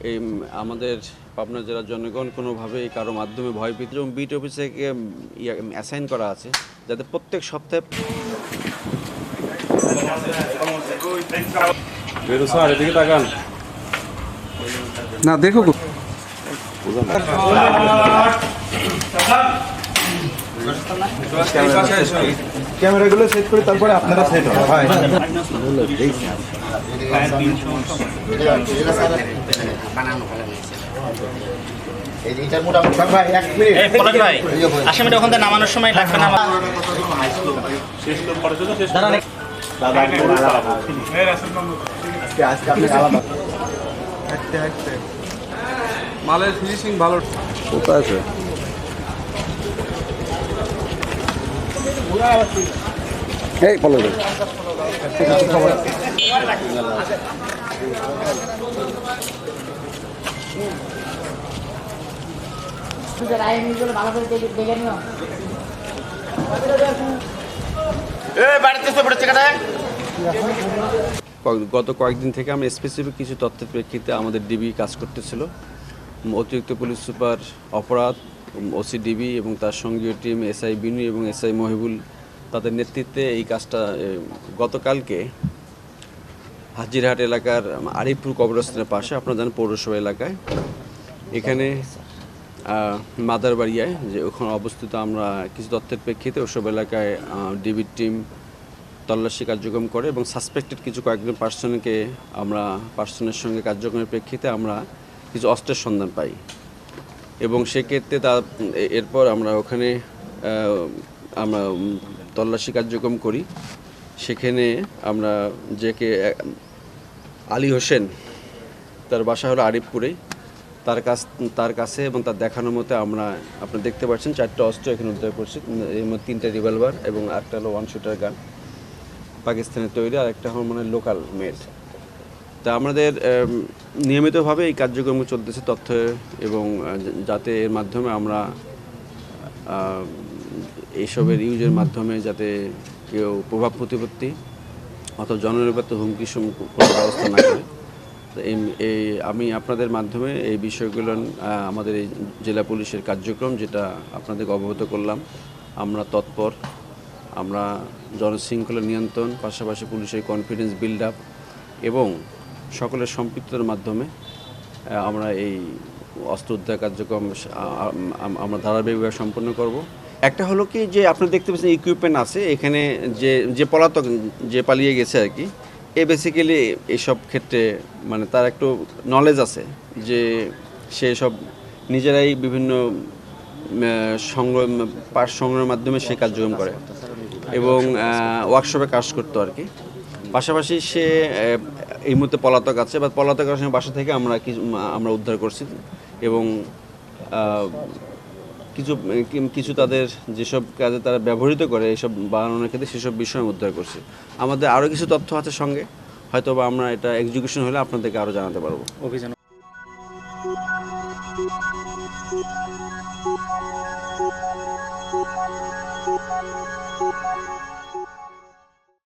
এই আমাদের পাবনা জেলার জনগণ কোনোভাবেই কারো মাধ্যমে ভয়ভীত এবং বিট অফিসে অ্যাসাইন করা আছে যাতে প্রত্যেক সপ্তাহে এদিকে তাকান না দেখো ক্যামেরাগুলো সেট করে তারপরে আপনারা সেট হবে ভাই এইটার মোটামুটি ভাই 1 মিনিট পলাশ ভাই আসামিটা ওখান থেকে নামানোর সময় লাগবে না আজকে আপনি আলাদা মালের ফিনিশিং ভালো কোথায় আছে এই ফলো ভালো করে দেখে নিও গত কয়েকদিন থেকে আমরা স্পেসিফিক কিছু তথ্যের প্রেক্ষিতে আমাদের ডিবি কাজ করতেছিল। অতিরিক্ত পুলিশ সুপার অপরাধ, ওসি ডিবি এবং তার সঙ্গীয় টিম এসআই বিনু এবং এসআই মহিবুল তাদের নেতৃত্বে এই কাজটা গতকালকে হাজিরহাট এলাকার আরিফপুর কবরস্থানের পাশে আপনারা জানেন পৌরসভা এলাকায় এখানে মাদারবাড়িয়ায় যে ওখানে অবস্থিত আমরা কিছু তথ্যের প্রেক্ষিতে ওসব এলাকায় ডিবির টিম তল্লাশি কার্যক্রম করে এবং সাসপেক্টেড কিছু কয়েকজন পার্সনের সঙ্গে কার্যক্রমের প্রেক্ষিতে আমরা কিছু অস্ত্রের সন্ধান পাই এবং সেক্ষেত্রে এরপর আমরা ওখানে আমরা তল্লাশি কার্যক্রম করি। সেখানে আমরা আলী হোসেন তার বাসা হলো আরিফপুরেই, তার কাছে এবং তার দেখানো মতে আপনারা দেখতে পাচ্ছেন 4টা অস্ত্র এখানে উদ্ধার করছি। এর মধ্যে 3টা রিভলভার এবং আরেকটা হলো 1 শুটার গান পাকিস্তানের তৈরি, আর একটা হলো মানে লোকাল মেড। তা আমাদের নিয়মিতভাবে এই কার্যক্রম চলতেছে তথ্য এবং যাতে এর মাধ্যমে আমরা এইসবের ইউজের মাধ্যমে যাতে কেউ প্রভাব প্রতিপত্তি অথবা জননিরাপত্তা হুমকি কোনো ব্যবস্থা না করে। আমি আপনাদের মাধ্যমে এই বিষয়গুলো আমাদের এই জেলা পুলিশের কার্যক্রম যেটা আপনাদেরকে অবগত করলাম, আমরা তৎপর, আমরা জনশৃঙ্খলা নিয়ন্ত্রণ, পাশাপাশি পুলিশের কনফিডেন্স বিল্ড আপ এবং সকলের সম্পৃক্ততার মাধ্যমে আমরা এই অস্ত্র উদ্ধার কার্যক্রম আমরা ধারাবাহিকভাবে সম্পন্ন করব। একটা হলো কি যে আপনি দেখতে পাচ্ছেন ইকুইপমেন্ট আছে এখানে, যে পলাতক যে পালিয়ে গেছে আর কি, বেসিক্যালি এইসব ক্ষেত্রে মানে তার একটু নলেজ আছে যে সে সব নিজেরাই বিভিন্ন পার্ট সংগ্রহের মাধ্যমে সে কার্যক্রম করে এবং ওয়ার্কশপে কাজ করতো আর কি। পাশাপাশি সে এই মুহূর্তে পলাতক আছে বা পলাতকের সঙ্গে বাসা থেকে আমরা উদ্ধার করছি এবং কিছু তাদের যেসব কাজে তারা ব্যবহৃত করে এইসব বানানোর ক্ষেত্রে সেসব বিষয় উদ্ধার করছি। আমাদের আরও কিছু তথ্য আছে সঙ্গে, হয়তো বা আমরা এটা এক্সিকিউশন হলে আপনাদেরকে আরও জানাতে পারবো। অভিযান